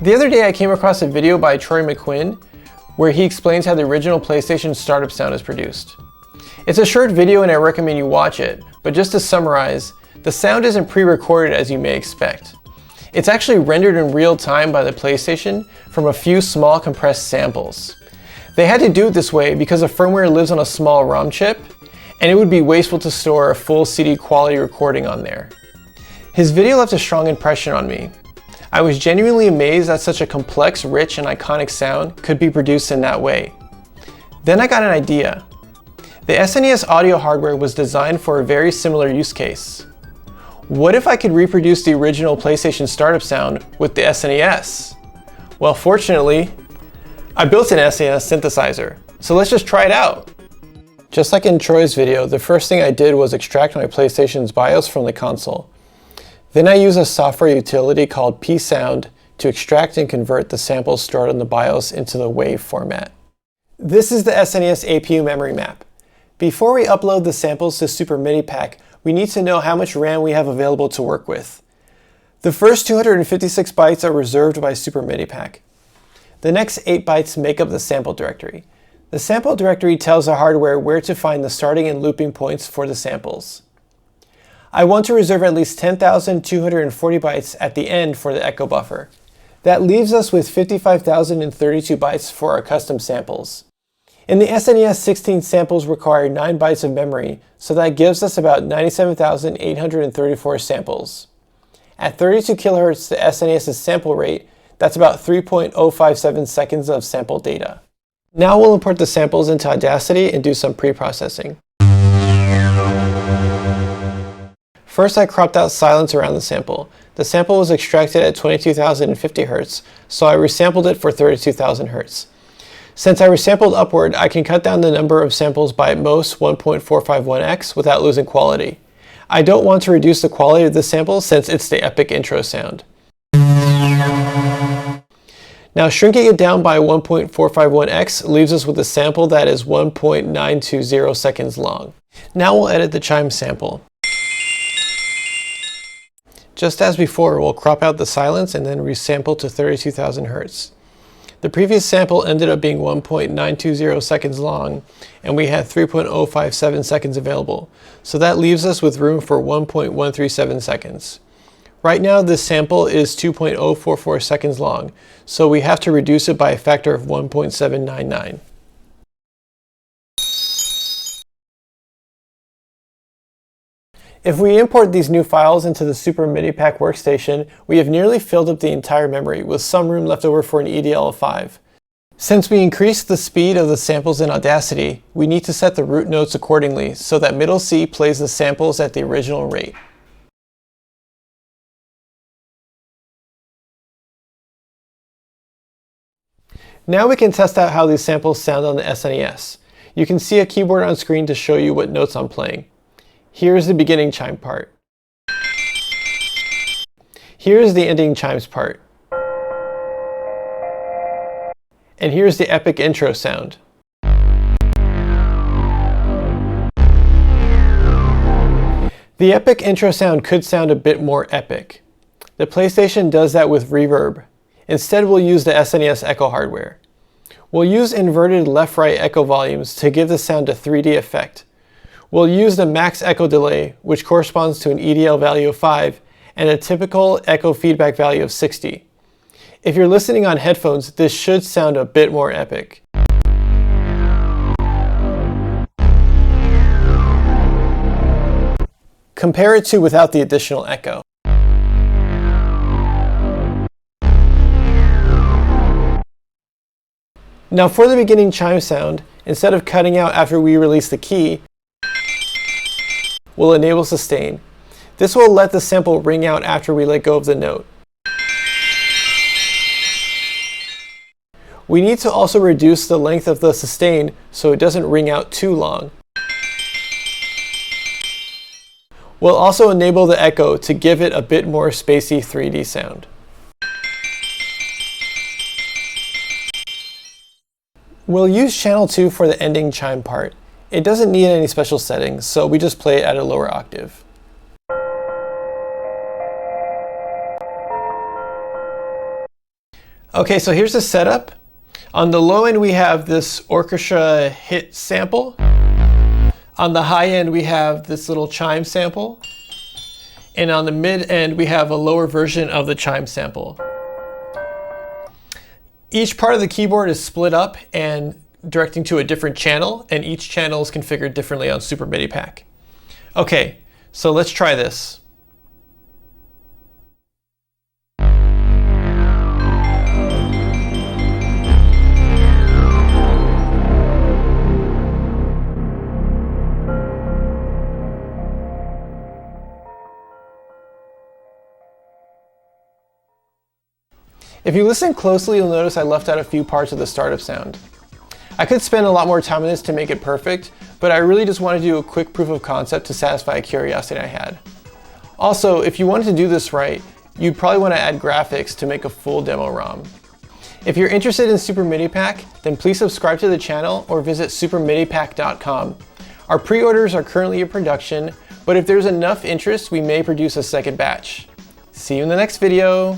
The other day I came across a video by Troy McQuinn where he explains how the original PlayStation startup sound is produced. It's a short video and I recommend you watch it, but just to summarize, the sound isn't pre-recorded as you may expect. It's actually rendered in real time by the PlayStation from a few small compressed samples. They had to do it this way because the firmware lives on a small ROM chip, and it would be wasteful to store a full CD quality recording on there. His video left a strong impression on me. I was genuinely amazed that such a complex, rich, and iconic sound could be produced in that way. Then I got an idea. The SNES audio hardware was designed for a very similar use case. What if I could reproduce the original PlayStation startup sound with the SNES? Well, fortunately, I built an SNES synthesizer, so let's just try it out. Just like in Troy's video, the first thing I did was extract my PlayStation's BIOS from the console. Then I use a software utility called pSound to extract and convert the samples stored on the BIOS into the WAV format. This is the SNES APU memory map. Before we upload the samples to Super MIDI Pak, we need to know how much RAM we have available to work with. The first 256 bytes are reserved by Super MIDI Pak. The next 8 bytes make up the sample directory. The sample directory tells the hardware where to find the starting and looping points for the samples. I want to reserve at least 10,240 bytes at the end for the echo buffer. That leaves us with 55,032 bytes for our custom samples. In the SNES, 16 samples require 9 bytes of memory, so that gives us about 97,834 samples. At 32 kHz, the SNES's sample rate, that's about 3.057 seconds of sample data. Now we'll import the samples into Audacity and do some pre-processing. First, I cropped out silence around the sample. The sample was extracted at 22,050 Hz, so I resampled it for 32,000 Hz. Since I resampled upward, I can cut down the number of samples by at most 1.451x without losing quality. I don't want to reduce the quality of the sample since it's the epic intro sound. Now shrinking it down by 1.451x leaves us with a sample that is 1.920 seconds long. Now we'll edit the chime sample. Just as before, we'll crop out the silence and then resample to 32,000 Hz. The previous sample ended up being 1.920 seconds long, and we had 3.057 seconds available, so that leaves us with room for 1.137 seconds. Right now, this sample is 2.044 seconds long, so we have to reduce it by a factor of 1.799. If we import these new files into the Super MIDI Pak workstation, we have nearly filled up the entire memory, with some room left over for an EDL of 5. Since we increased the speed of the samples in Audacity, we need to set the root notes accordingly so that middle C plays the samples at the original rate. Now we can test out how these samples sound on the SNES. You can see a keyboard on screen to show you what notes I'm playing. Here's the beginning chime part. Here's the ending chimes part. And here's the epic intro sound. The epic intro sound could sound a bit more epic. The PlayStation does that with reverb. Instead, we'll use the SNES echo hardware. We'll use inverted left-right echo volumes to give the sound a 3D effect. We'll use the max echo delay, which corresponds to an EDL value of 5, and a typical echo feedback value of 60. If you're listening on headphones, this should sound a bit more epic. Compare it to without the additional echo. Now for the beginning chime sound, instead of cutting out after we release the key, we'll enable sustain. This will let the sample ring out after we let go of the note. We need to also reduce the length of the sustain so it doesn't ring out too long. We'll also enable the echo to give it a bit more spacey 3D sound. We'll use channel 2 for the ending chime part. It doesn't need any special settings, so we just play it at a lower octave. Okay, so here's the setup. On the low end, we have this orchestra hit sample. On the high end, we have this little chime sample. And on the mid end, we have a lower version of the chime sample. Each part of the keyboard is split up and directing to a different channel, and each channel is configured differently on Super MIDI Pak. Okay, so let's try this. If you listen closely, you'll notice I left out a few parts of the startup sound. I could spend a lot more time on this to make it perfect, but I really just wanted to do a quick proof of concept to satisfy a curiosity I had. Also, if you wanted to do this right, you'd probably want to add graphics to make a full demo ROM. If you're interested in Super MIDI Pak, then please subscribe to the channel or visit supermidipak.com. Our pre-orders are currently in production, but if there's enough interest, we may produce a second batch. See you in the next video.